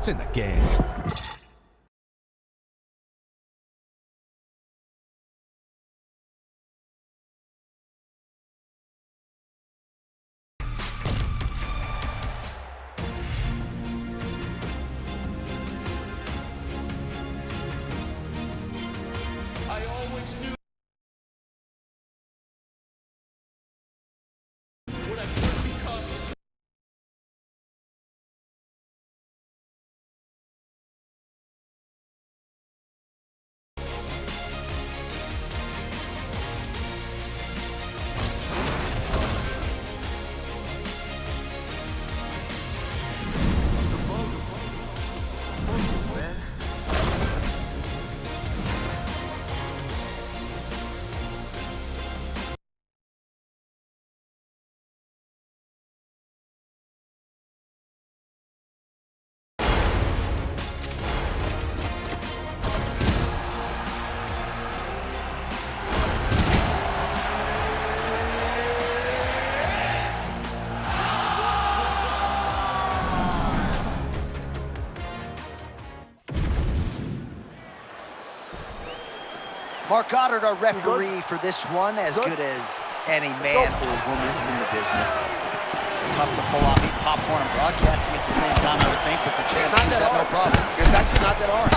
真係驚。Mark Goddard, our referee for this one, as good as any man or woman in the business. Tough to pull off, eat popcorn and broadcasting at the same time, I would think, but the champ seems to have no problem. It's actually not that hard.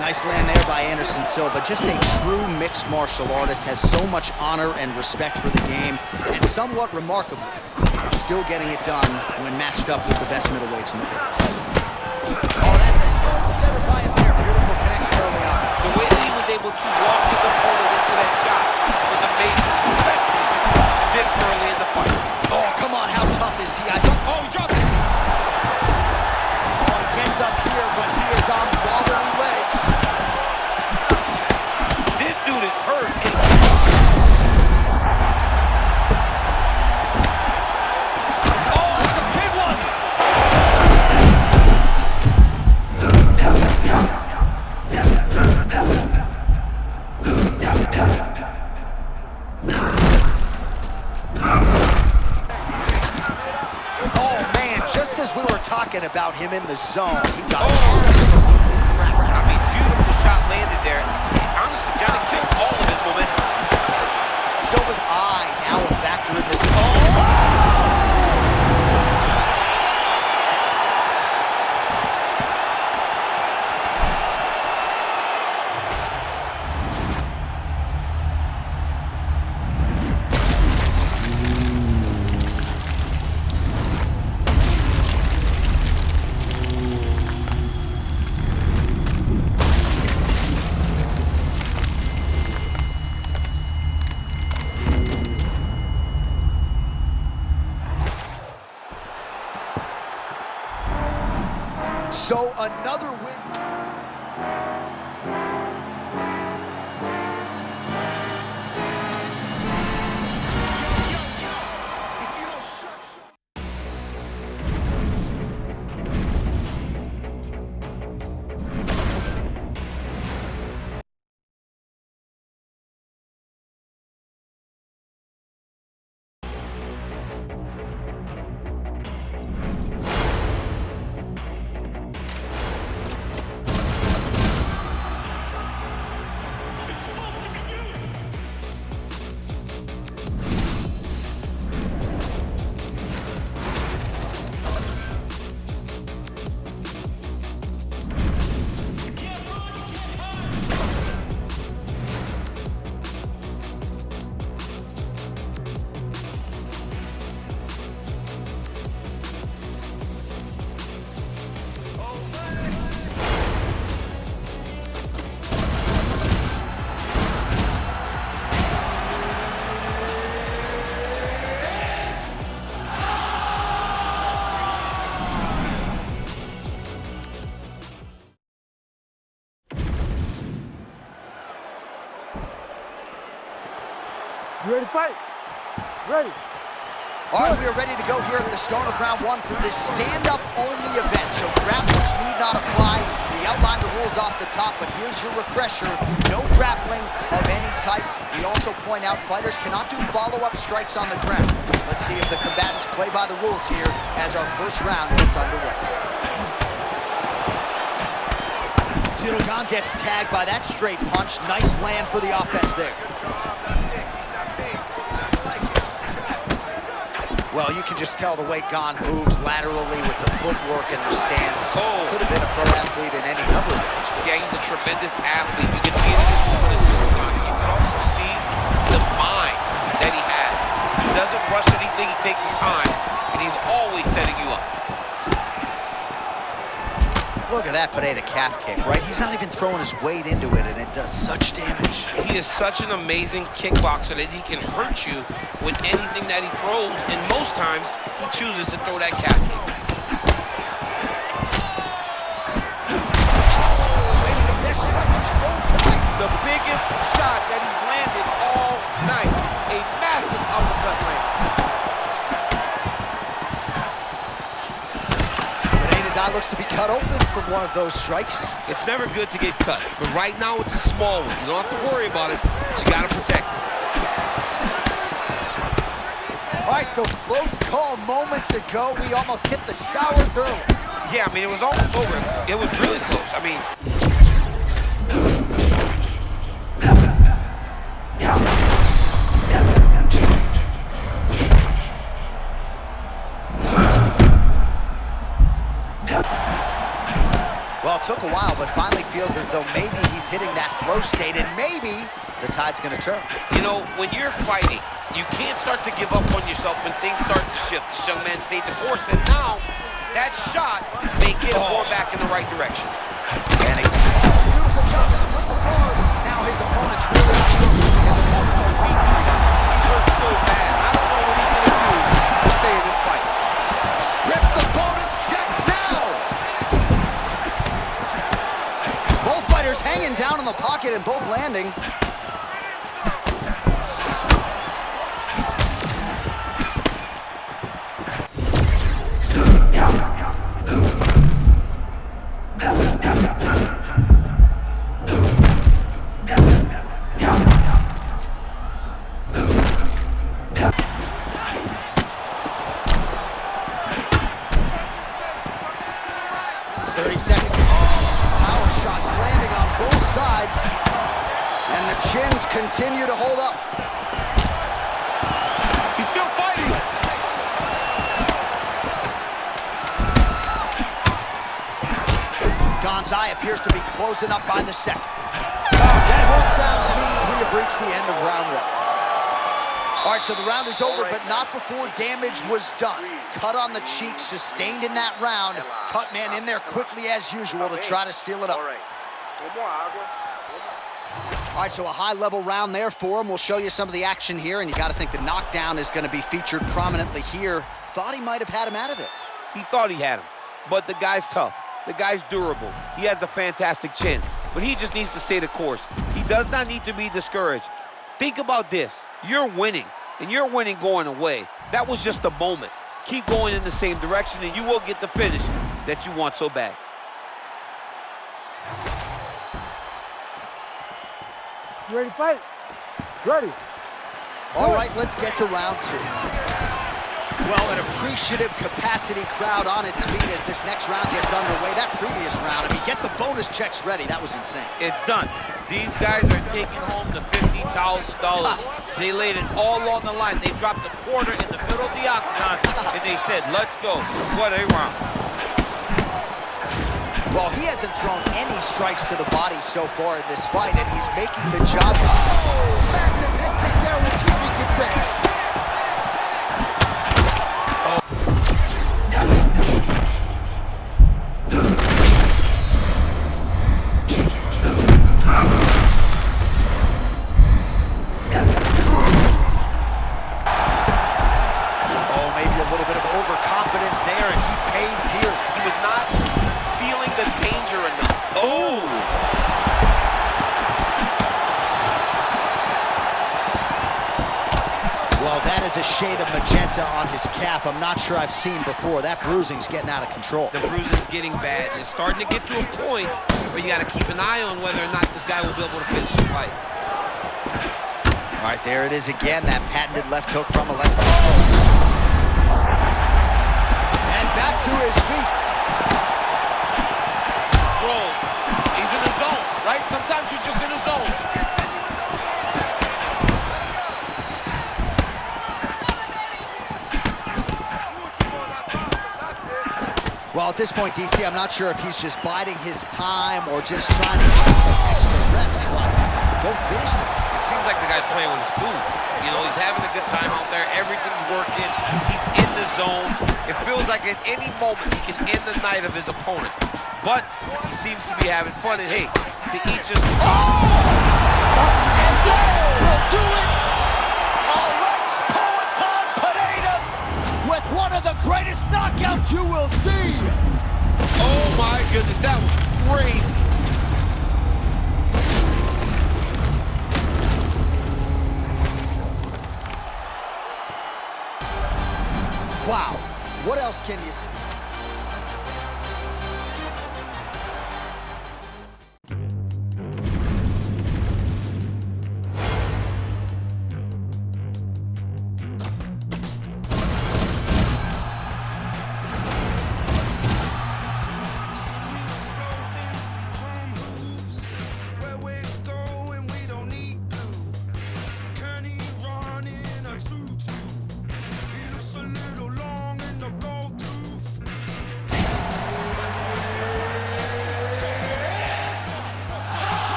Nice land there by Anderson Silva. Just a true mixed martial artist, has so much honor and respect for the game, and somewhat remarkable, still getting it done when matched up with the best middleweights in the world. Oh, that's a total setter by him there. Beautiful connection early on. The way that he was able to walk his opponent into that shot was amazing, especially this early in the fight. Oh, come on, how tough is he? Oh, he dropped it. Oh, he gets up here, but he is on wobbly legs. This dude is hurt. Oh, that's a big one. Oh, man, just as we were talking about him in the zone, he got I mean, beautiful shot landed there. Honestly, kind of killed all of his momentum. Silva's eye now a factor in this. Oh! So another win. You ready to fight? Ready. All right, we are ready to go here at the start of round one for this stand-up only event. So grapplers need not apply. We outlined the rules off the top, but here's your refresher. No grappling of any type. We also point out fighters cannot do follow-up strikes on the ground. Let's see if the combatants play by the rules here as our first round gets underway. Cirogan gets tagged by that straight punch. Nice land for the offense there. Well, you can just tell the way Gon moves laterally with the footwork and the stance. Could have been a pro athlete in any number of different sports. Yeah, he's a tremendous athlete. You can see it in the Cirogan. You can also see the mind that he has. He doesn't rush anything. He takes his time, and he's always setting you up. Look at that potato calf kick, right? He's not even throwing his weight into it, and it does such damage. He is such an amazing kickboxer that he can hurt you with anything that he throws, and most times he chooses to throw that calf kick. The biggest shot that he's landed all night. A massive uppercut land. Eye looks to be cut open from one of those strikes. It's never good to get cut, but right now it's a small one. You don't have to worry about it, but you got to protect it. All right, so close call moments ago. We almost hit the showers early. Yeah, I mean, it was almost over. It was really close. I mean... Well, it took a while, but finally feels as though maybe he's hitting that flow state, and maybe the tide's going to turn. You know, when you're fighting, you can't start to give up on yourself when things start to shift. This young man stayed the course, and now that shot may get him more back in the right direction. And beautiful job to split the forward. Now his opponent's really He's hurt so bad. I don't know what he's going to do to stay in this fight. Rip the bonus checks now. Both fighters hanging down in the pocket and both landing. Continue to hold up. He's still fighting. Gon's eye appears to be closing up by the second. That horn sounds means we have reached the end of round one. All right, so the round is over, but not before damage was done. Cut on the cheek, sustained in that round. Cut man in there quickly as usual to try to seal it up. All right, so a high-level round there for him. We'll show you some of the action here, and you got to think the knockdown is going to be featured prominently here. Thought he might have had him out of there. He thought he had him, but the guy's tough. The guy's durable. He has a fantastic chin, but he just needs to stay the course. He does not need to be discouraged. Think about this. You're winning, and you're winning going away. That was just a moment. Keep going in the same direction, and you will get the finish that you want so bad. You ready to fight? Ready. All right, let's get to round two. Well, an appreciative capacity crowd on its feet as this next round gets underway. That previous round, I mean, get the bonus checks ready. That was insane. It's done. These guys are taking home the $50,000. They laid it all on the line. They dropped a quarter in the middle of the octagon, and they said, let's go. What a round. Well, he hasn't thrown any strikes to the body so far in this fight, and he's making the job. Oh, massive hit kick there. We'll see if he can finish. Oh, maybe a little bit of overconfidence there, and he pays dearly. He was not feeling the danger enough. Oh! is a shade of magenta on his calf. I'm not sure I've seen before. That bruising's getting out of control. The bruising's getting bad, and it's starting to get to a point where you got to keep an eye on whether or not this guy will be able to finish the fight. All right, there it is again, that patented left hook from Alexa. And back to his feet. Bro, he's in the zone, right? Sometimes you're just in the zone. Well, at this point, DC, I'm not sure if he's just biding his time or just trying to get some extra reps, but go finish them. It seems like the guy's playing with his food. You know, he's having a good time out there. Everything's working. He's in the zone. It feels like at any moment he can end the night of his opponent. But he seems to be having fun, and hey, to each his... Oh! And that will do it! Alex Poatan Pineda with one of the greatest knockouts you will see! Oh my goodness, that was crazy. Wow, what else can you see?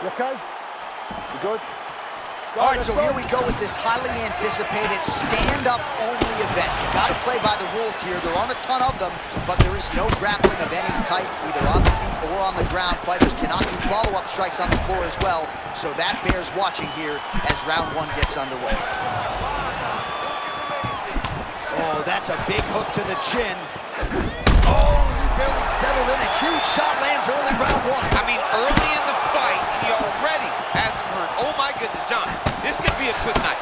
You okay? You good? All right, so here we go with this highly anticipated stand-up only event. You got to play by the rules here. There aren't a ton of them, but there is no grappling of any type, either on the feet or on the ground. Fighters cannot do follow-up strikes on the floor as well, so that bears watching here as round one gets underway. Oh, that's a big hook to the chin. Oh, he barely settled in. A huge shot lands early round one. I mean, early in the fight, and he already hasn't hurt. Oh my goodness, John, this could be a quick night.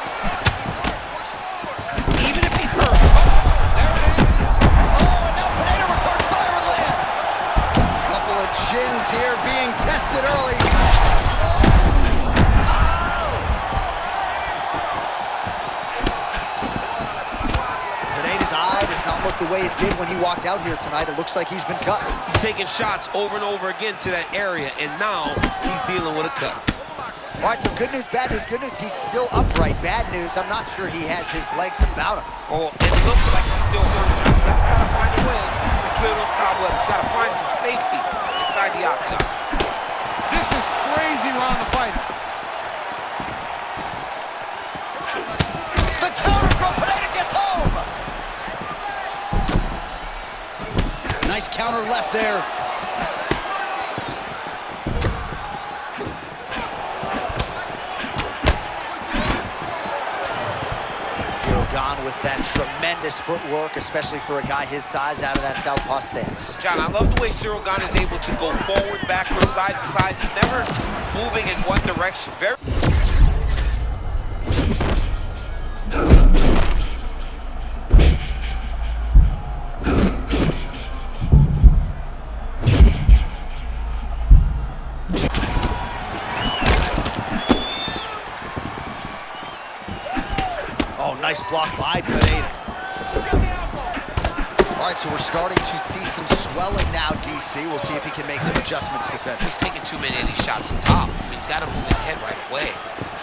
Even if he's hurt. Oh, there it is. Oh, and now Pineda returns fire and lands. Couple of chins here being tested early. Pineda's eye does not look the way it did when he walked out here tonight. It looks like he's been cut. He's taking shots over and over again to that area, and now he's dealing with a cut. All right, so good news, bad news. Good news, he's still upright. Bad news, I'm not sure he has his legs about him. Oh, it looks like he's still hurt. He's got to find a way to clear those cobwebs. He's got to find some safety inside the octagon. This is crazy round the fight. The counter from Pineda gets home. Nice counter left there. Gone with that tremendous footwork, especially for a guy his size out of that southpaw stance. John, I love the way Cyril Gane is able to go forward, backward, side to side. He's never moving in one direction. Very. Nice block by Pineda. All right, so we're starting to see some swelling now, DC. We'll see if he can make some adjustments defensively. He's taking too many of these shots on top. I mean, he's got to move his head right away.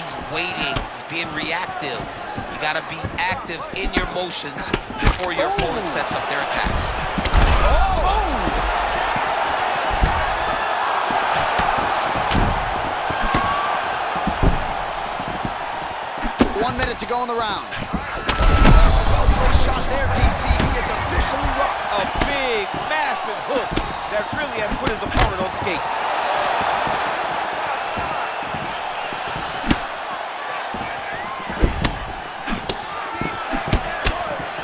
He's waiting. He's being reactive. You got to be active in your motions before your opponent sets up their attacks. Oh! 1 minute to go in the round. Well placed shot there, DC. He is officially rocked. A big, massive hook that really has put his opponent on skates.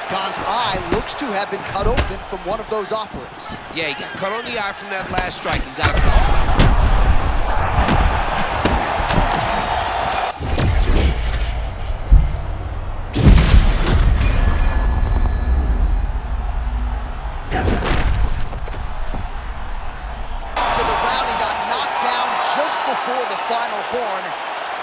Octagon's eye looks to have been cut open from one of those offerings. Yeah, he got cut on the eye from that last strike. He's got to... Before the final horn,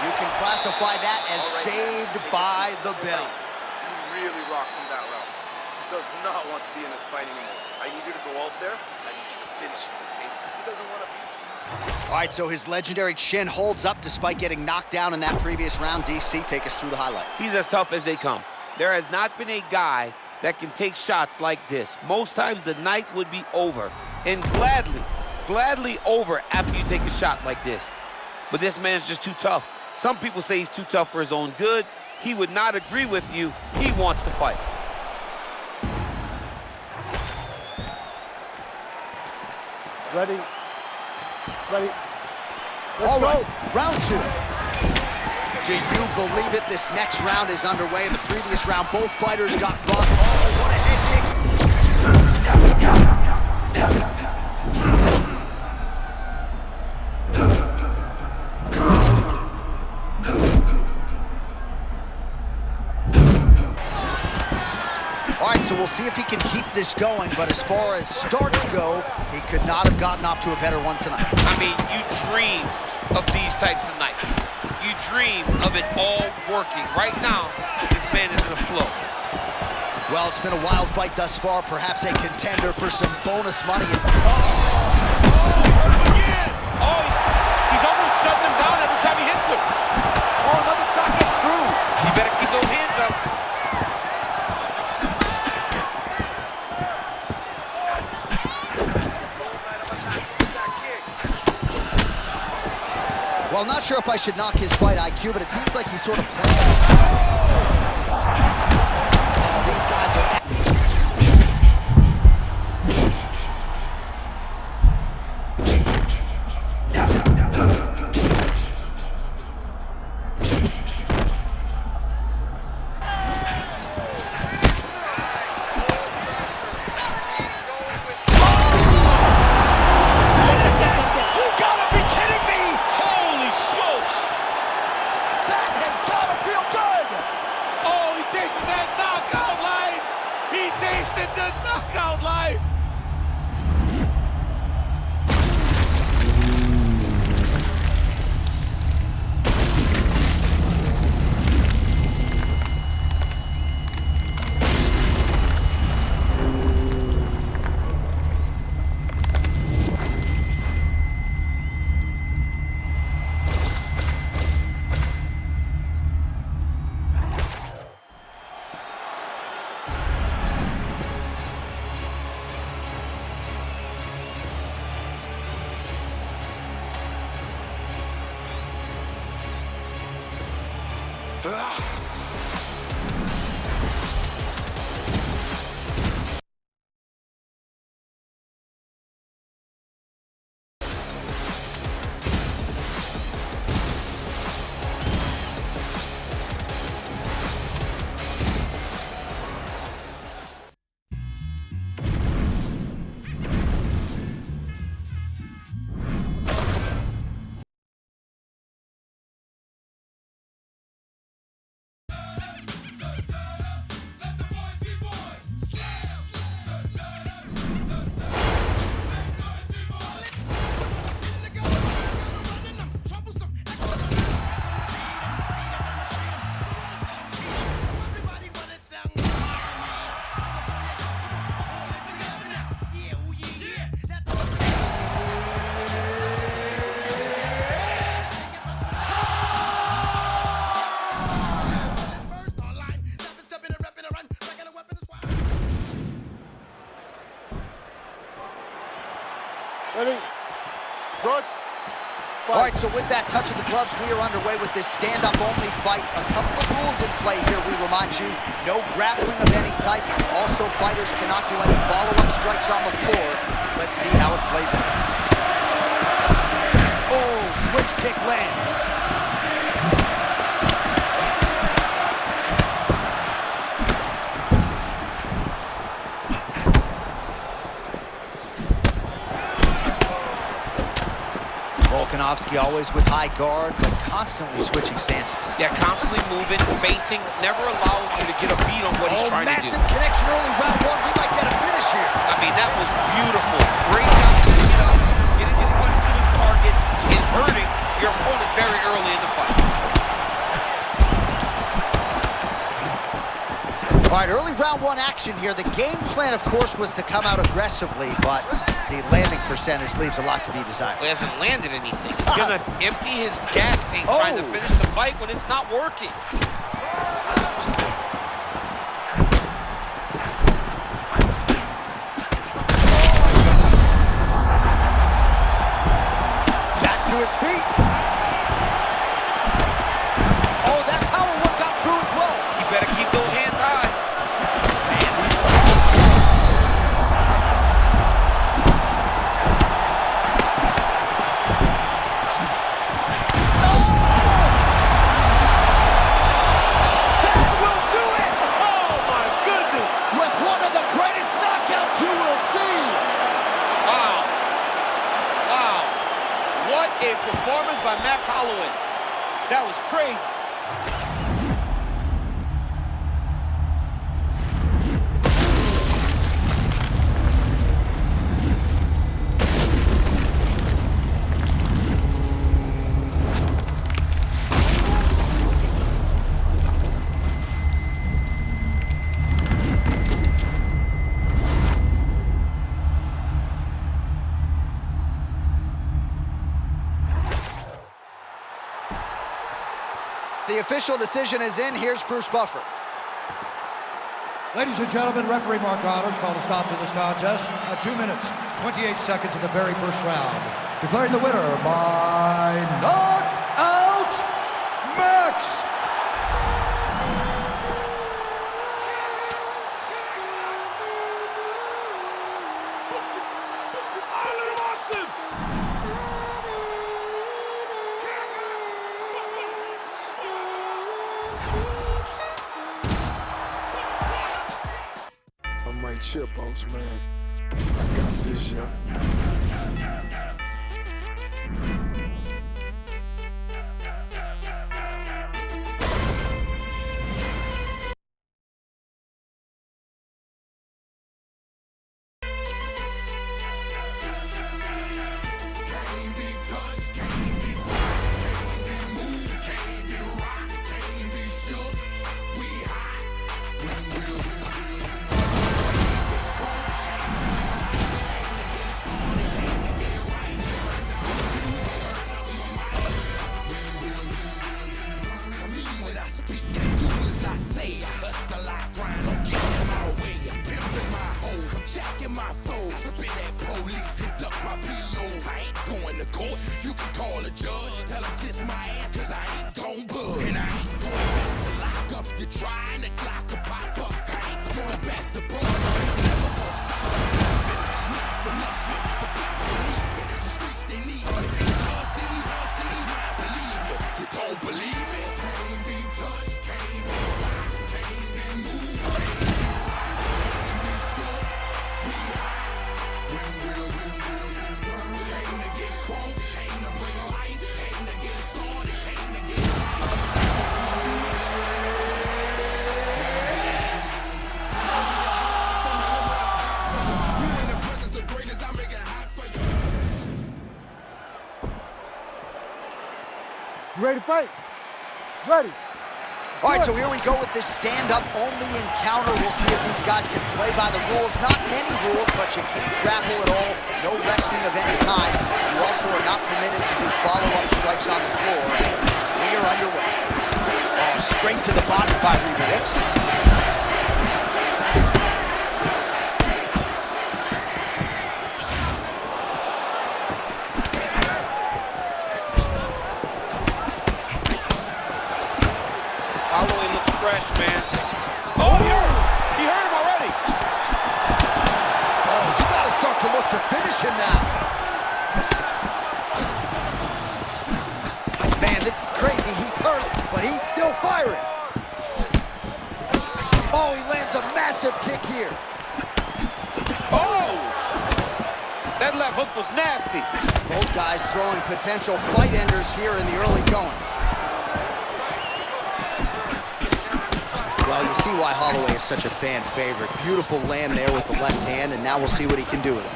you can classify that as saved by the bell. You really rocked him that round. He does not want to be in this fight anymore. I need you to go out there. I need you to finish him, okay? He doesn't want to be. All right, so his legendary chin holds up despite getting knocked down in that previous round. DC, take us through the highlight. He's as tough as they come. There has not been a guy that can take shots like this. Most times the night would be over, and gladly over after you take a shot like this. But this man's just too tough. Some people say he's too tough for his own good. He would not agree with you. He wants to fight. Ready? All right, round two. Do you believe it? This next round is underway. In the previous round, both fighters got bumped. Oh, what a head kick. All right, so we'll see if he can keep this going, but as far as starts go, he could not have gotten off to a better one tonight. I mean, you dream of these types of nights. You dream of it all working. Right now, this man is in a flow. Well, it's been a wild fight thus far, perhaps a contender for some bonus money. Oh, he's almost shutting him down every time he hits him. Oh, another shot gets through. You better keep those hands up. Well, not sure if I should knock his fight IQ, but it seems like he's sort of playing. These guys are... Ready? Good. All right, so with that touch of the gloves, we are underway with this stand-up only fight. A couple of rules in play here, we remind you. No grappling of any type. Also, fighters cannot do any follow-up strikes on the floor. Let's see how it plays out. Oh, switch kick lands. Volkanovski, always with high guard, but constantly switching stances. Yeah, constantly moving, feinting, never allowing you to get a beat on what he's trying to do. Massive connection early round one. He might get a finish here. I mean, that was beautiful. Great job setting it up, getting to the target, and hurting your opponent very early in the fight. All right, early round one action here. The game plan, of course, was to come out aggressively, but the landing percentage leaves a lot to be desired. He hasn't landed anything. He's gonna empty his gas tank trying to finish the fight when it's not working. Back to his feet. Oh, that power one got through as well. He better keep those hands high. A performance by Max Holloway. That was crazy. The official decision is in. Here's Bruce Buffer. Ladies and gentlemen, referee Mark Connors called a stop to this contest at 2 minutes, 28 seconds of the very first round. Declaring the winner by knockout, Max. Chip outs, man. I got this, yeah. You can call a judge, tell him kiss my ass, cause I ain't gon' bug. And I ain't going back to lock up. You're trying to clock a pop up. I ain't going back to broke. I'm never gonna stop nothing, not for nothing. The people need me, the streets they need me. The car scenes, mine, believe me. You don't believe me? Can't be touched, can't be stopped, can't be moved, can't be shook. We high, when we'll came to get crunk, came to bring life, came to get started, came to get you in the presence of greatness, I make it hot for you. You ready to fight? Ready. All right, so here we go with this stand-up only encounter. We'll see if these guys can play by the rules. Not many rules, but you can't grapple at all. No wrestling of any kind. You also are not permitted to do follow-up strikes on the floor. We are underway. Oh, straight to the body by Reba Hicks. Holloway looks fresh, man. Oh, he hurt him already. Oh, you got to start to look to finish him now. Man, this is crazy. He's hurt, but he's still firing. Oh, he lands a massive kick here. Oh! That left hook was nasty. Both guys throwing potential fight enders here in the early going. Well, you see why Holloway is such a fan favorite. Beautiful land there with the left hand, and now we'll see what he can do with it.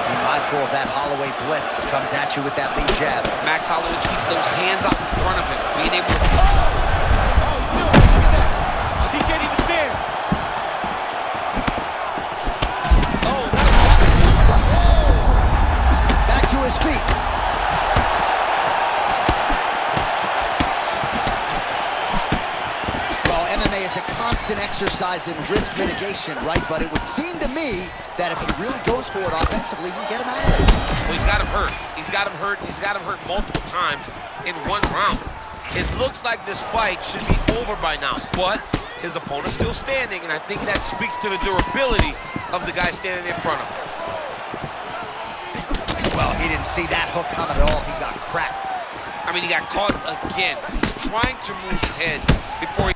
Be mindful of that Holloway blitz. Comes at you with that lead jab. Max Holloway keeps those hands out in front of him, being able to... He can't even stand. Back to his feet. Well, MMA is a constant exercise in risk mitigation, right? But it would seem to me that if he really goes for it offensively, he can get him out of there. Well, he's got him hurt. He's got him hurt, and he's got him hurt multiple times in one round. It looks like this fight should be over by now, but his opponent's still standing, and I think that speaks to the durability of the guy standing in front of him. Well, he didn't see that hook coming at all. He got cracked. I mean, he got caught again. He's trying to move his head before he...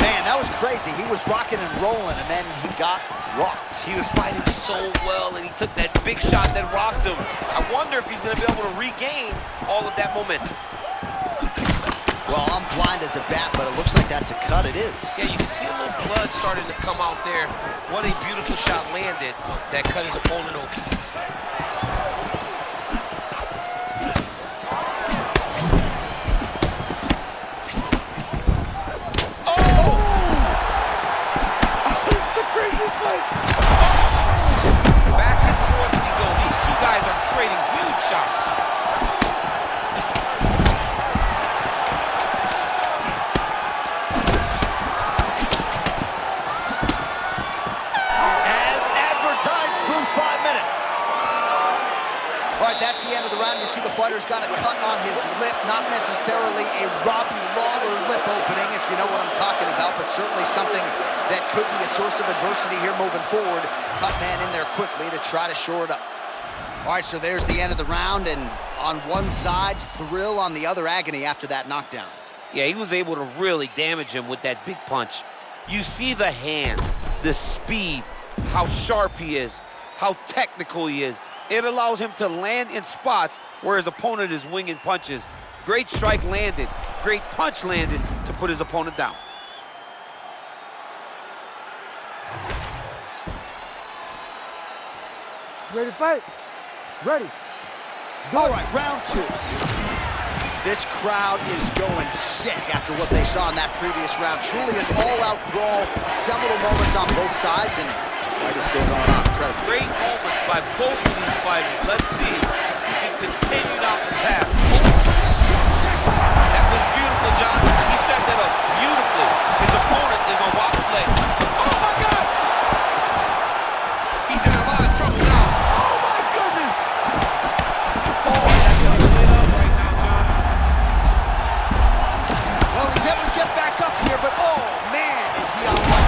Man, that was crazy. He was rocking and rolling, and then he got rocked. He was fighting so well, and he took that big shot that rocked him. I wonder if he's going to be able to regain all of that momentum. Well, I'm blind as a bat, but it looks like that's a cut. It is. Yeah, you can see a little blood starting to come out there. What a beautiful shot landed that cut his opponent open. Back and forth we go. These two guys are trading huge shots. As advertised, through 5 minutes. All right, that's the end of the round. You see the fighter's got a cut on his lip, not necessarily a Robbie Lawler lip opening, if you know what I'm talking about, but certainly something that could be a source of adversity here moving forward. Cut man in there quickly to try to shore it up. All right, so there's the end of the round, and on one side, thrill, on the other, agony after that knockdown. Yeah, he was able to really damage him with that big punch. You see the hands, the speed, how sharp he is, how technical he is. It allows him to land in spots where his opponent is winging punches. Great strike landed, great punch landed to put his opponent down. Ready to fight? Ready. All right, round two. This crowd is going sick after what they saw in that previous round. Truly an all-out brawl, seminal moments on both sides, and the fight is still going on. Incredible. Great moments by both of these fighters. Let's see if he can continue down the path. That was beautiful, John. He set that up beautifully. His opponent is on wobble leg. Oh, my God! He's in a lot of trouble now. Oh, my goodness! Oh, that's lit up right now, John. Well, he's able to get back up here, but oh, man, is he on one.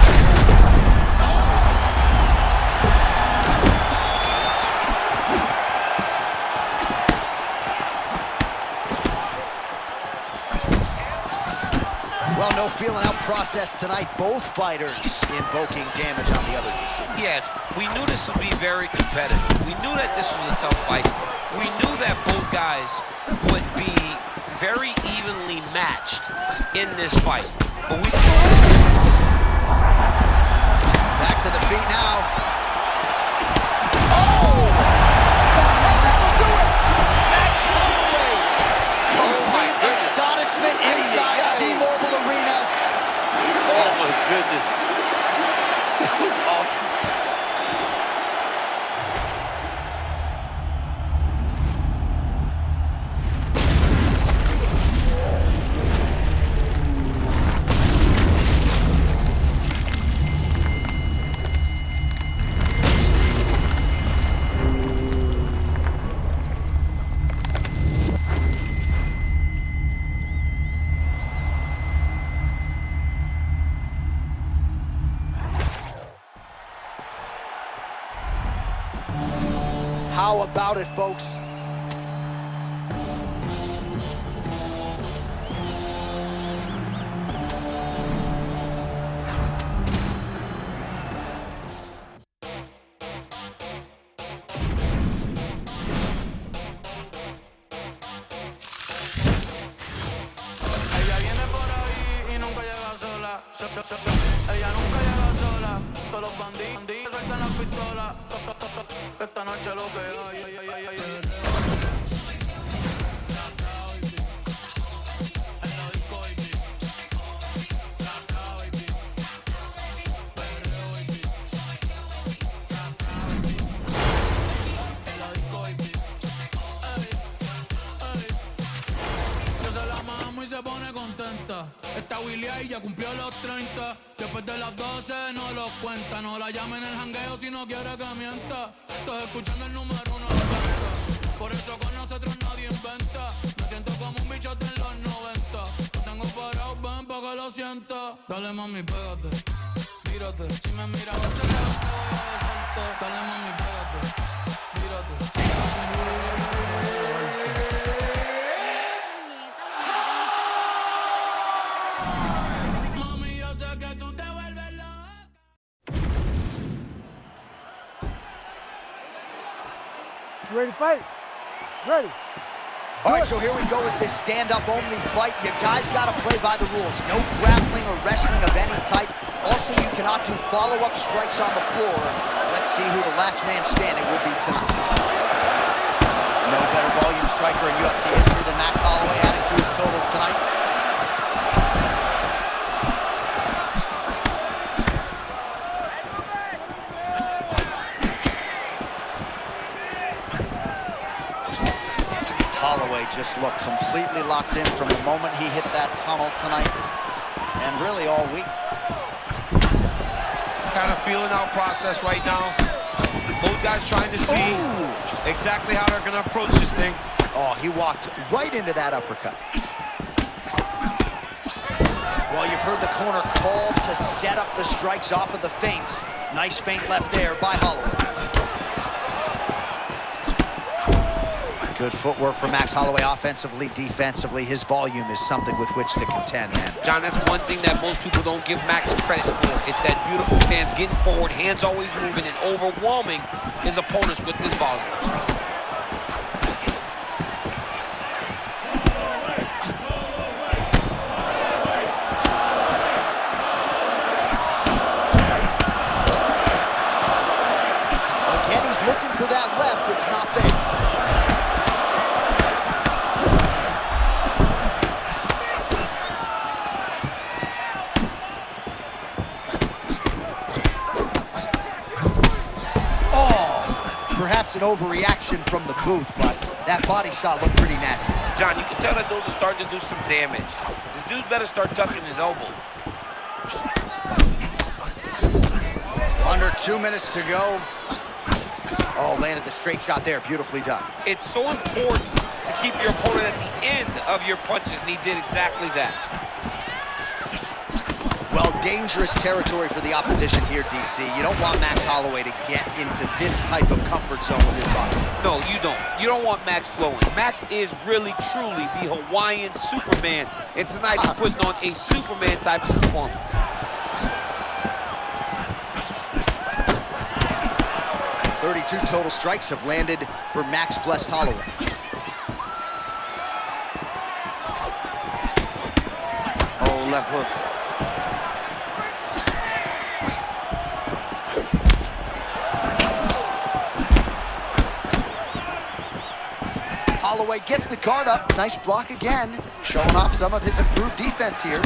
Well, no feeling out process tonight. Both fighters invoking damage on the other DC. Yes, we knew this would be very competitive. We knew that this was a tough fight. We knew that both guys would be very evenly matched in this fight. But we... Back to the feet now. Oh! And that will do it! Max Holloway. Complete astonishment inside T-Mobile Arena. Oh my goodness. That was awesome. How about it, folks? Ella viene por ahí y nunca llega sola. Ella nunca llega sola. Todos los bandidos sueltan las pistolas. Esta noche lo que hay. Y se pone contenta. Esta Willy ahí ya cumplió los 30. Después de las 12 no los cuenta. No la llamen el jangueo si no quiere que mienta. Estás escuchando el número 1 de venta. Por eso con nosotros nadie inventa. Me siento como un bichote en los 90. Lo tengo parado, ven pa' que lo sienta. Dale mami, pégate, tírate. Si me miras mucho te voy a besarte. Dale mami, pégate, tírate. You ready to fight? Ready. All right, so here we go with this stand-up-only fight. You guys got to play by the rules. No grappling or wrestling of any type. Also, you cannot do follow-up strikes on the floor. Let's see who the last man standing will be tonight. No better volume striker in UFC history than Max Holloway adding to his totals tonight. Holloway just looked completely locked in from the moment he hit that tunnel tonight, and really all week. Kind of feeling out process right now. Both guys trying to see exactly how they're going to approach this thing. Oh, he walked right into that uppercut. Well, you've heard the corner call to set up the strikes off of the feints. Nice feint left there by Holloway. Good footwork from Max Holloway offensively, defensively. His volume is something with which to contend, man. John, that's one thing that most people don't give Max credit for. It's that beautiful stance, getting forward, hands always moving, and overwhelming his opponents with this volume. Again, he's looking for that left. It's not there. Perhaps an overreaction from the booth, but that body shot looked pretty nasty. John, you can tell that those are starting to do some damage. This dude better start tucking his elbows. Under 2 minutes to go. Oh, landed the straight shot there. Beautifully done. It's so important to keep your opponent at the end of your punches, and he did exactly that. Well, dangerous territory for the opposition here, DC. You don't want Max Holloway to get into this type of comfort zone with his boxing. No, you don't. You don't want Max flowing. Max is really, truly the Hawaiian Superman, and tonight he's putting on a Superman type of performance. .32 total strikes have landed for Max Blessed Holloway. Oh, left hook. Holloway gets the guard up. Nice block again. Showing off some of his improved defense here.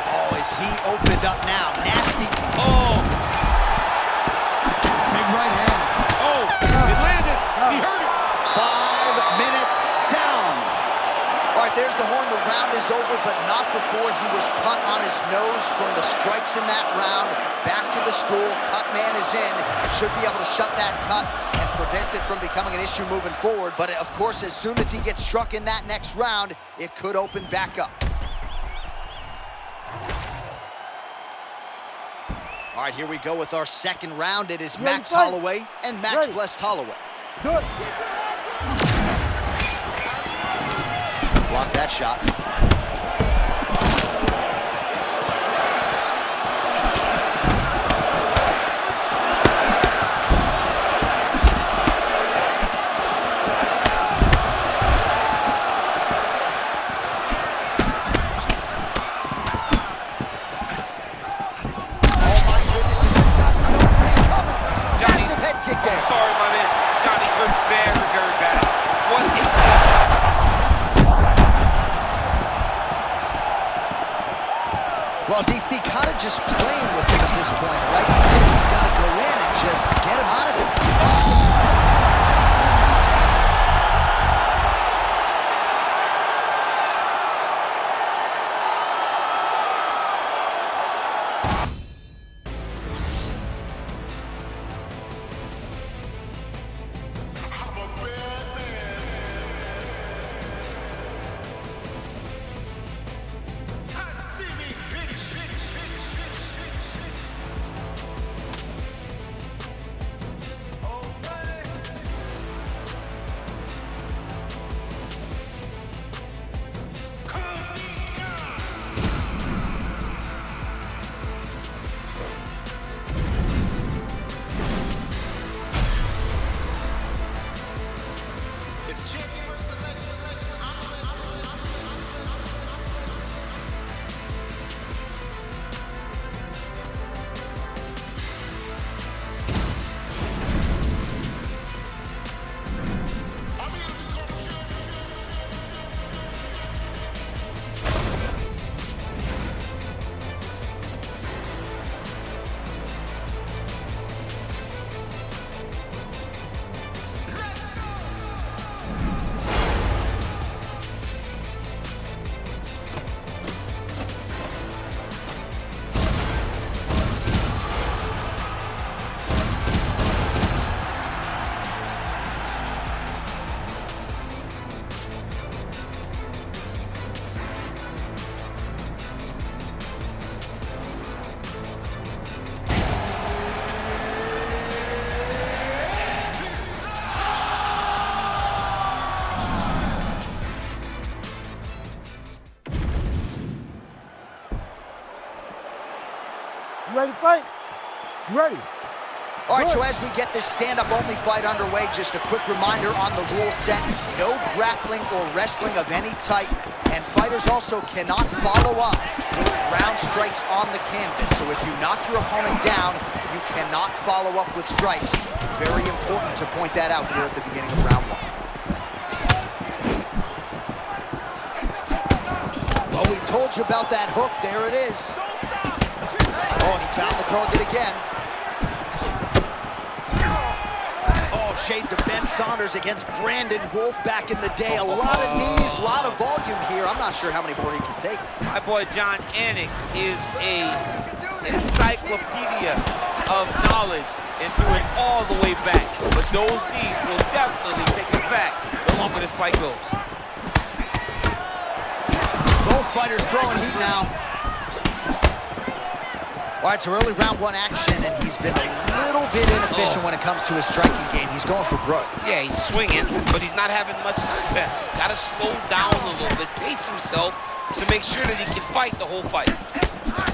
Oh, is he opened up now? Nasty. Oh! Big right hand. Oh! It landed! He hurt it! 5 minutes down. All right, there's the horn. The round is over, but not before he was cut on his nose from the strikes in that round. Back to the stool. Cut man is in. Should be able to shut that cut and prevent it from becoming an issue moving forward. But of course, as soon as he gets struck in that next round, it could open back up. All right, here we go with our second round. It is Ready, Max fight. Holloway and Max Ready. Blessed Holloway. Good. Block that shot. Well, DC kind of just playing with him at this point, right? You think he's got to go in and just get him out of there. Oh! You ready to fight? You ready? All right, so as we get this stand-up only fight underway, just a quick reminder on the rule set: no grappling or wrestling of any type, and fighters also cannot follow up with ground strikes on the canvas. So if you knock your opponent down, you cannot follow up with strikes. Very important to point that out here at the beginning of round one. Well, we told you about that hook. There it is. Oh, and he found the target again. Oh, shades of Ben Saunders against Brandon Wolf back in the day. A lot of knees, a lot of volume here. I'm not sure how many more he can take. My boy John Anik is an encyclopedia of knowledge and threw it all the way back. But those knees will definitely take it back the longer this fight goes. Both fighters throwing heat now. All right, so early round one action, and he's been a little bit inefficient when it comes to his striking game. He's going for broke. Yeah, he's swinging, but he's not having much success. Got to slow down a little bit, pace himself to make sure that he can fight the whole fight.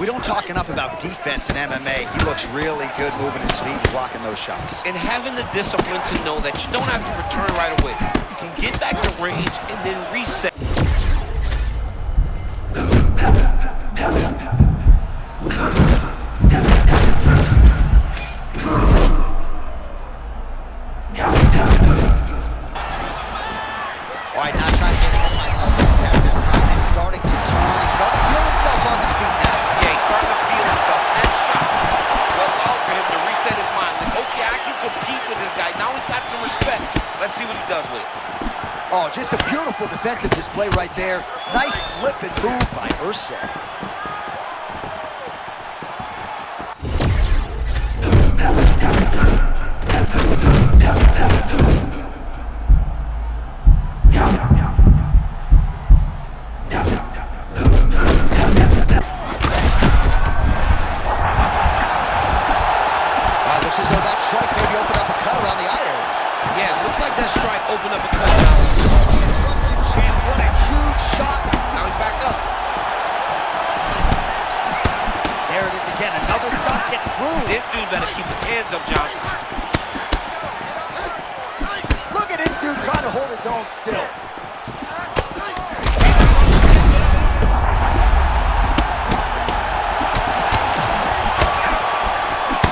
We don't talk enough about defense in MMA. He looks really good moving his feet and blocking those shots. And having the discipline to know that you don't have to return right away. You can get back to range and then reset. Let's see what he does with it. Oh, just a beautiful defensive display right there. Nice slip and move by Ursa. zone still.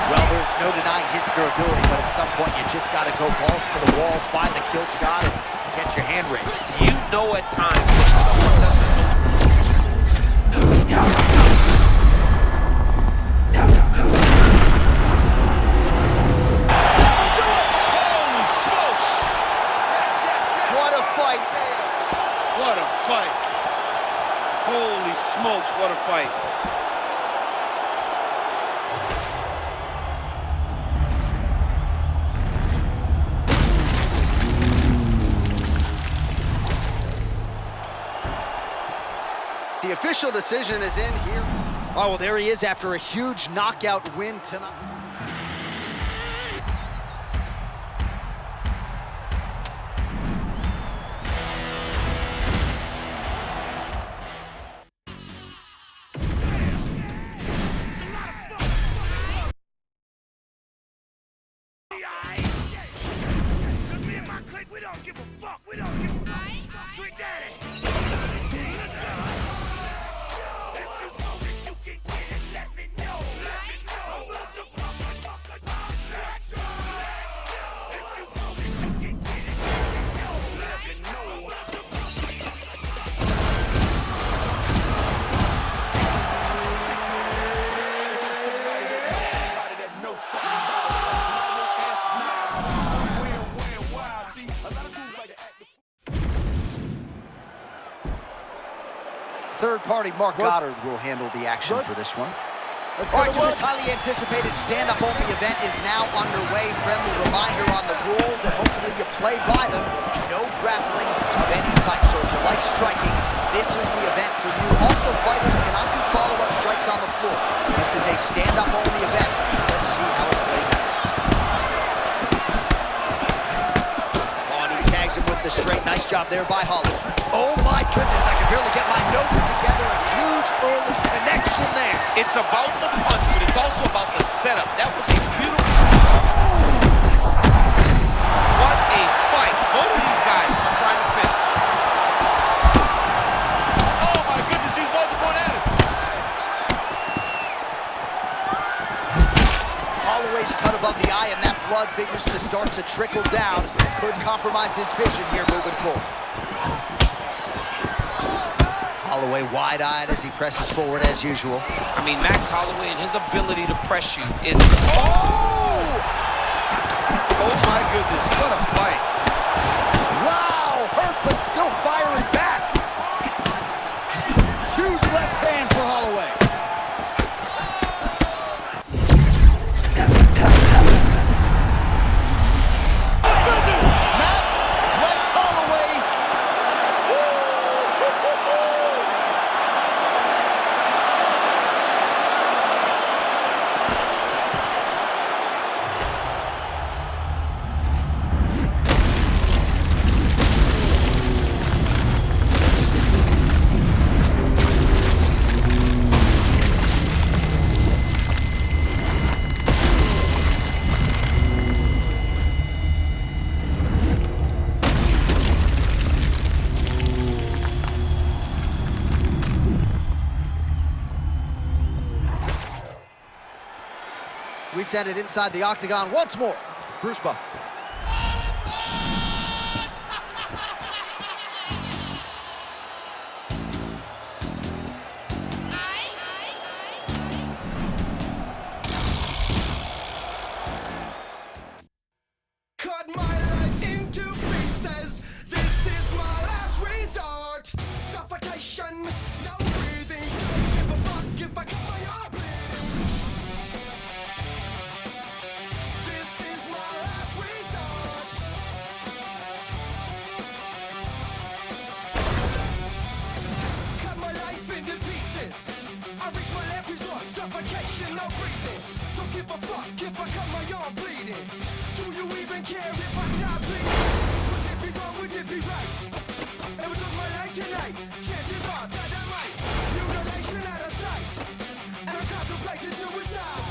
Well, there's no denying his durability, but at some point you just got to go balls to the wall, find the kill shot, and get your hand raised. You know at times when someone doesn't know. Holy smokes! What a fight! What a fight! Holy smokes, what a fight! The official decision is in here. Oh, well, there he is after a huge knockout win tonight. We don't give a fuck. We don't give a fuck. Trick Daddy. Third-party Mark Goddard will handle the action for this one. All right, so this highly anticipated stand-up only event is now underway. Friendly reminder on the rules, and hopefully you play by them. No grappling of any type. So if you like striking, this is the event for you. Also, fighters cannot do follow-up strikes on the floor. This is a stand-up only event. Let's see how it plays out. Oh, and he tags him with the straight. Nice job there by Holloway. Oh my goodness, I can barely get my notes together. A huge early connection there. It's about the punch, but it's also about the setup. That was a beautiful... What a fight. Both of these guys are trying to finish. Oh my goodness, these boys are going at it. Holloway's cut above the eye, and that blood figures to start to trickle down. Could compromise his vision here moving forward. Holloway wide-eyed as he presses forward as usual. I mean, Max Holloway and his ability to press you is... Oh! Oh my goodness, what a fight. Wow, hurt but still firing back. Huge left hand for Holloway. Max left Holloway. We send it inside the octagon once more. Bruce Buffer. Cut my life into pieces. This is my last resort. Suffocation, no breathing. Don't give a fuck if I cut my arm bleeding. This is my last resort. Cut my life into pieces. I reach my last resort. Suffocation, no breathing. Don't give a fuck if I cut my arm bleeding. Do you even care if I die bleeding? Would it be wrong? Would it be right? If I took my life tonight, chances are that I might. Mutilation out of sight, and I'm contemplating suicide.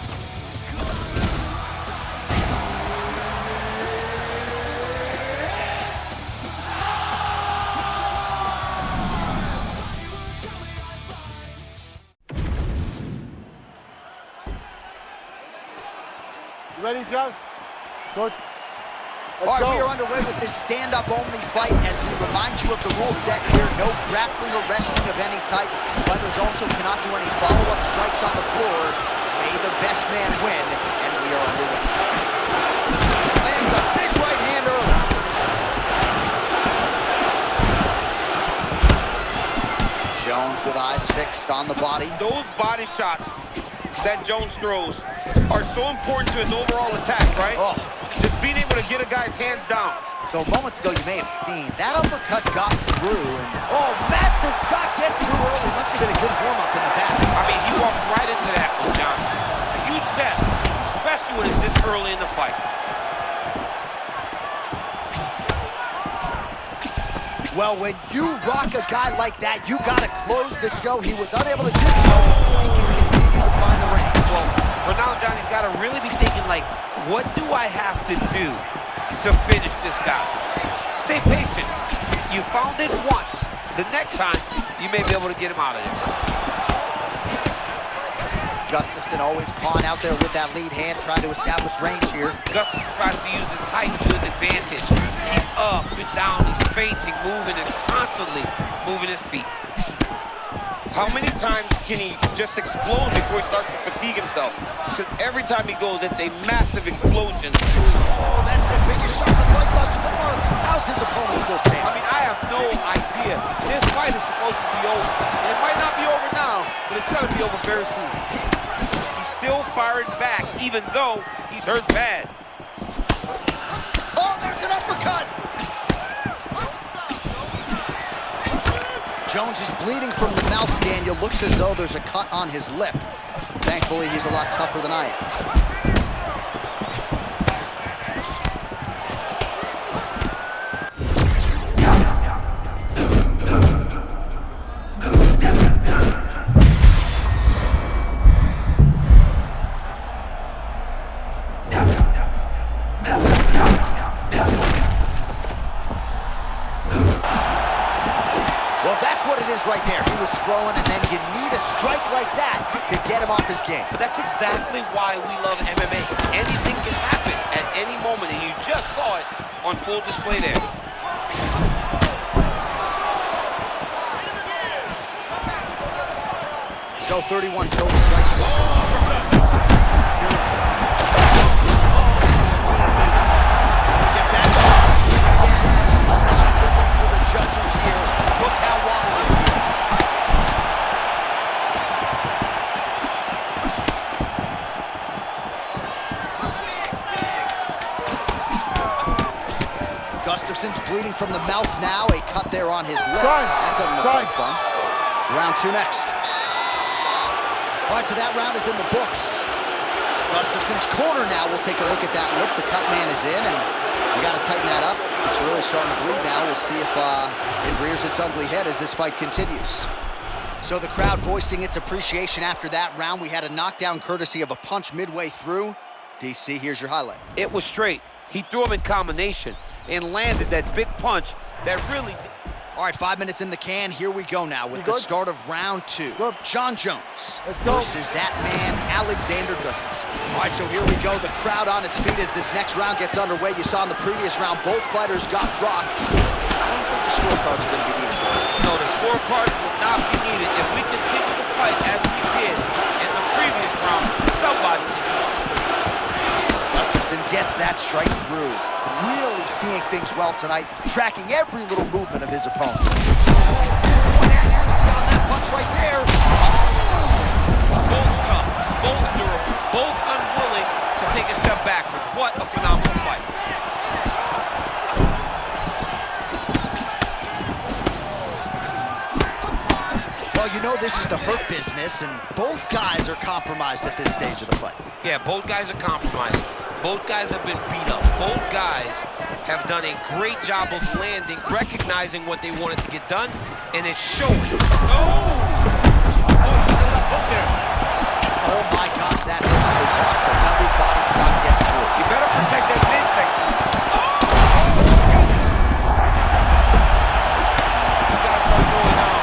'Cause I'm losing my sight. ready, John? Good. All right, we are underway with this stand-up only fight as we remind you of the rule set here. No grappling or wrestling of any type. Fighters also cannot do any follow-up strikes on the floor. May the best man win, and we are underway. Lands a big right hand early. Jones with eyes fixed on the body. Those body shots that Jones throws are so important to his overall attack, right? Oh. Just being able to get a guy's hands down. So moments ago, you may have seen that uppercut got through. And, massive shot gets through early. Must have been a good warm-up in the back. I mean, he walked right into that one, John. A huge test, especially when it's this early in the fight. Well, when you rock a guy like that, you got to close the show. He was unable to do so. He can continue to find the range. Well, for now, John, he's got to really be thinking, like, what do I have to do to finish this guy? Stay patient. You found it once. The next time, you may be able to get him out of there. Gustafsson always pawing out there with that lead hand, trying to establish range here. Gustafsson tries to use his height to his advantage. He's up and down, he's feinting, moving, and constantly moving his feet. How many times can he just explode before he starts to fatigue himself? Because every time he goes, it's a massive explosion. Oh, that's the biggest shot of the fight thus far. How's his opponent still standing? I mean, I have no idea. This fight is supposed to be over. And it might not be over now, but it's got to be over very soon. He's still firing back, even though he's hurt bad. Oh, there's an uppercut. Jones is bleeding from the mouth, Daniel. Looks as though there's a cut on his lip. Thankfully, he's a lot tougher than I am. Right there, he was throwing, and then you need a strike like that to get him off his game. But that's exactly why we love MMA. Anything can happen at any moment, and you just saw it on full display there. So 31 total strikes. Gustafsson's bleeding from the mouth now. A cut there on his lip. That doesn't look like fun. Round 2 next. All right, so that round is in the books. Gustafsson's corner now. We'll take a look at that lip. The cut man is in, and you got to tighten that up. It's really starting to bleed now. We'll see if it rears its ugly head as this fight continues. So the crowd voicing its appreciation after that round. We had a knockdown courtesy of a punch midway through. DC, here's your highlight. It was straight. He threw him in combination and landed that big punch that really... All right, 5 minutes in the can. Here we go now with the start of round 2. John Jones versus that man, Alexander Gustafsson. All right, so here we go. The crowd on its feet as this next round gets underway. You saw in the previous round, both fighters got rocked. I don't think the scorecards are going to be needed. No, the scorecards will not be needed. If we continue to fight as we did in the previous round, somebody is going to... Gustafsson gets that strike through. Really seeing things well tonight, tracking every little movement of his opponent. See on that punch right there. Both tough, both durable, both unwilling to take a step backwards. What a phenomenal fight. Well, you know this is the hurt business, and both guys are compromised at this stage of the fight. Yeah, both guys are compromised. Both guys have been beat up. Both guys have done a great job of landing, recognizing what they wanted to get done, and it's showing. Oh my gosh, that hurts to watch. Another body shot gets through. You better protect that midsection. He's got to start going now.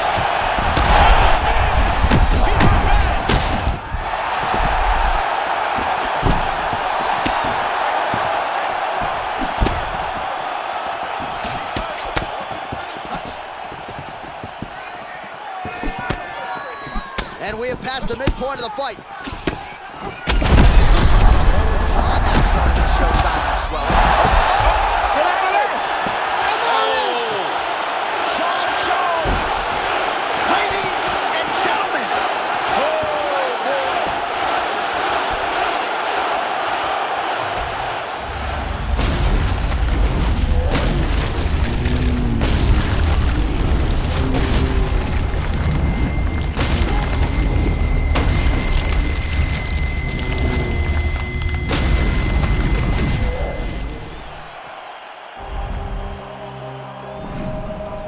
And we have passed the midpoint of the fight. Show signs of swelling. And there it is! John Jones! Ladies and gentlemen!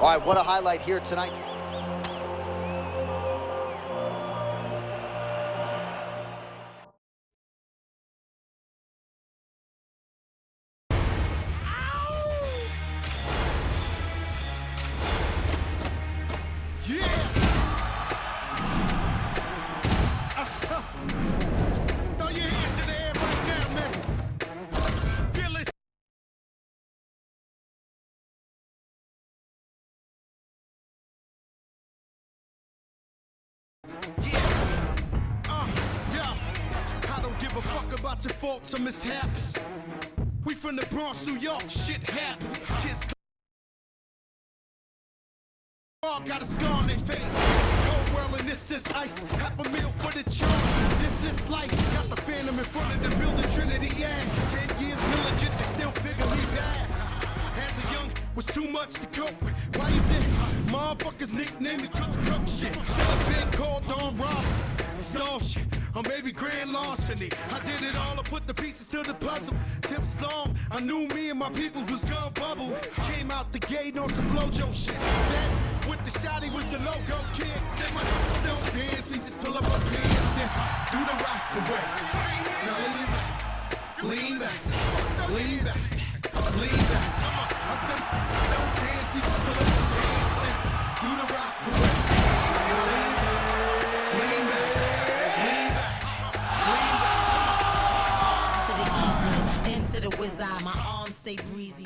All right, what a highlight here tonight. Throw your hands in the air right now, man. Feel it. Yeah. I don't give a fuck about your faults or mishaps. We from the Bronx, New York, shit happens. Kids got a scar on their face. It's a cold world and this is ice. Half a meal for the charm. This is life. Got the Phantom in front of the building, Trinity, yeah. 10 years militant, they still figure me bad. As a young, was too much to cope with. Why you think motherfuckers nicknamed the cook shit? Should've been called Don Robert. Stall shit on baby grand larceny. I did it all, I put the pieces to the puzzle. Just as long I knew me and my people was gonna bubble. Came out the gate on some Flojo shit. That with the shotty was the logo kid. Said my don't dance, he just pull up her pants and do the rock away. Now lean back, lean back, lean back. Come on, I said don't dance, he just pull up her pants and do the rock away. Lean back, lean back, lean back. To the easy, into the wizard, my arms stay breezy.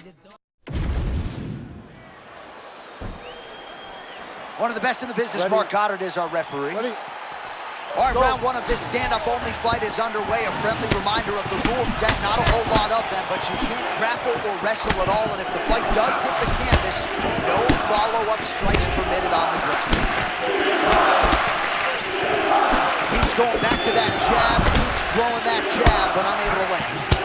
One of the best in the business, Ready. Mark Goddard, is our referee. Ready? All right, Go. round one of this stand-up only fight is underway. A friendly reminder of the rules set, not a whole lot of them, but you can't grapple or wrestle at all, and if the fight does hit the canvas, no follow-up strikes permitted on the ground. Keeps going back to that jab, keeps throwing that jab, but unable to land.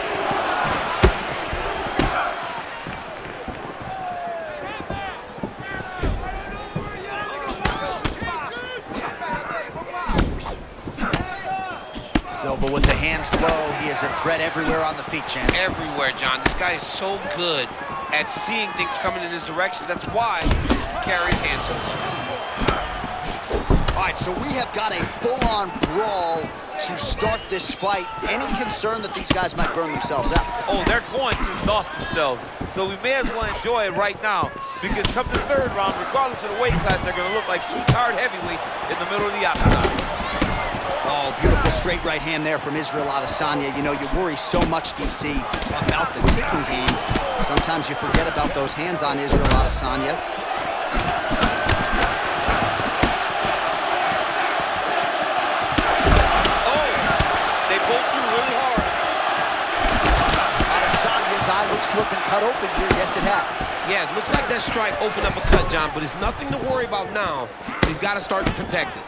Silva with the hands low. He is a threat everywhere on the feet, champ. Everywhere, John. This guy is so good at seeing things coming in his direction. That's why he carries hands so low. All right, so we have got a full-on brawl to start this fight. Any concern that these guys might burn themselves out? Oh, they're going to exhaust themselves. So we may as well enjoy it right now, because come the third round, regardless of the weight class, they're going to look like two tired heavyweights in the middle of the octagon. Oh, beautiful straight right hand there from Israel Adesanya. You know, you worry so much, DC, about the kicking game. Sometimes you forget about those hands on Israel Adesanya. Oh, they both do really hard. Adesanya's eye looks to have been cut open here. Yes, it has. Yeah, it looks like that strike opened up a cut, John, but it's nothing to worry about now. He's got to start to protect it.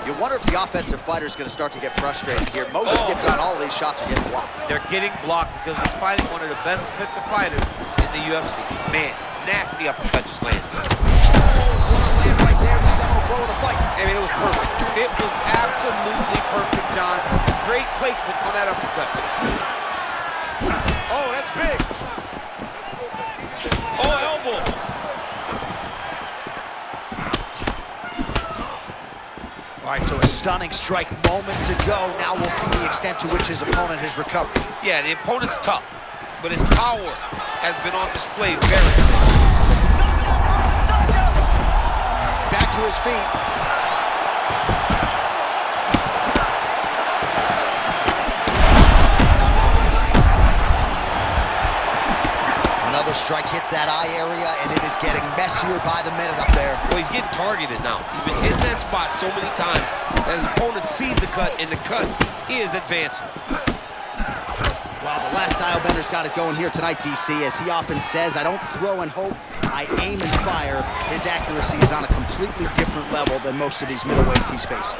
You wonder if the offensive fighter is going to start to get frustrated here. Most if not all of these shots are getting blocked. They're getting blocked because he's fighting one of the best defensive fighters in the UFC. Man, nasty uppercut just landed. Land right there, the seminal blow of the fight. I mean, it was perfect. It was absolutely perfect, John. Great placement on that uppercut. Oh, that's big. Oh, elbow. All right, so a stunning strike moments ago. Now we'll see the extent to which his opponent has recovered. Yeah, the opponent's tough, but his power has been on display very. Back to his feet. Another strike hits that eye area, and it is It's getting messier by the minute up there. Well, he's getting targeted now. He's been hitting that spot so many times that his opponent sees the cut, and the cut is advancing. Well, the last style bender's got it going here tonight, DC. As he often says, I don't throw and hope, I aim and fire. His accuracy is on a completely different level than most of these middleweights he's facing.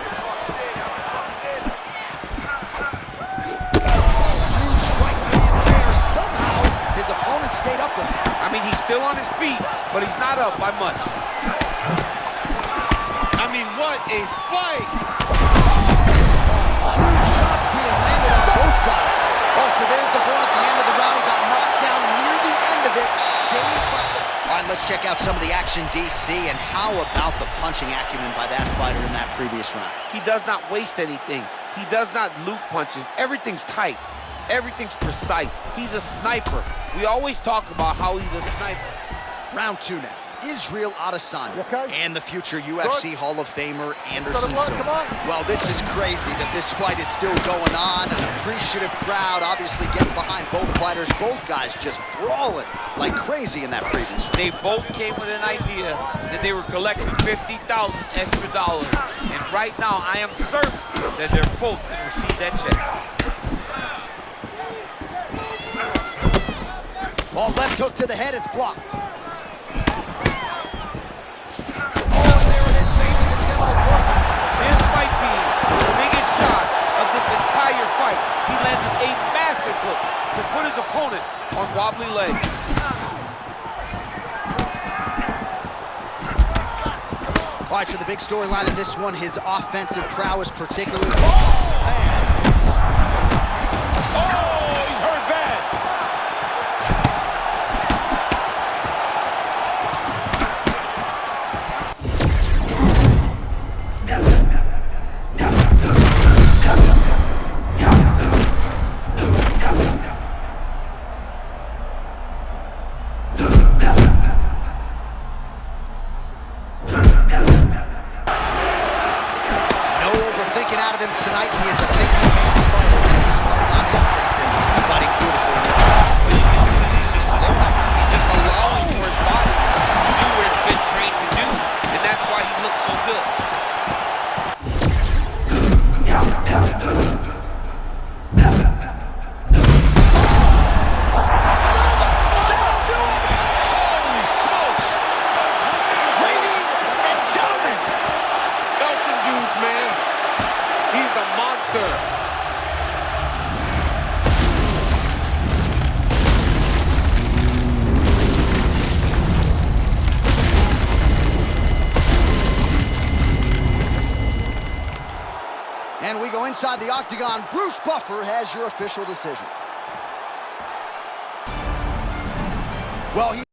Huge strike lands there. Somehow, his opponent stayed up with him. I mean, he's still on his feet, but he's not up by much. I mean, what a fight! Huge shots being landed on both sides. Oh, so there's the one at the end of the round. He got knocked down near the end of it. Saved by... All right, let's check out some of the action, DC. And how about the punching acumen by that fighter in that previous round? He does not waste anything. He does not loop punches. Everything's tight. Everything's precise. He's a sniper. We always talk about how he's a sniper. Round 2 now. Israel Adesanya okay? and the future UFC Hall of Famer Anderson work, Silva. Well, this is crazy that this fight is still going on. An appreciative crowd obviously getting behind both fighters. Both guys just brawling like crazy in that previous round. They both came with an idea that they were collecting $50,000 extra dollars. And right now, I am certain that they're both going to receive that check. Ball left hook to the head, it's blocked. This might be the biggest shot of this entire fight. He landed a massive hook to put his opponent on wobbly legs. All right, so the big storyline in this one, his offensive prowess particularly. Oh, man. Oh, he's hurt bad. Tonight, he is a thinking man's fighter. He's fighting on instinct and fighting beautifully. He's just allowing for his body to do what it's been trained to do, and that's why he looks so good. Holy smokes! Ladies and gentlemen, Felton dudes, man. He's a monster. and we go inside the octagon. Bruce Buffer has your official decision. Well, he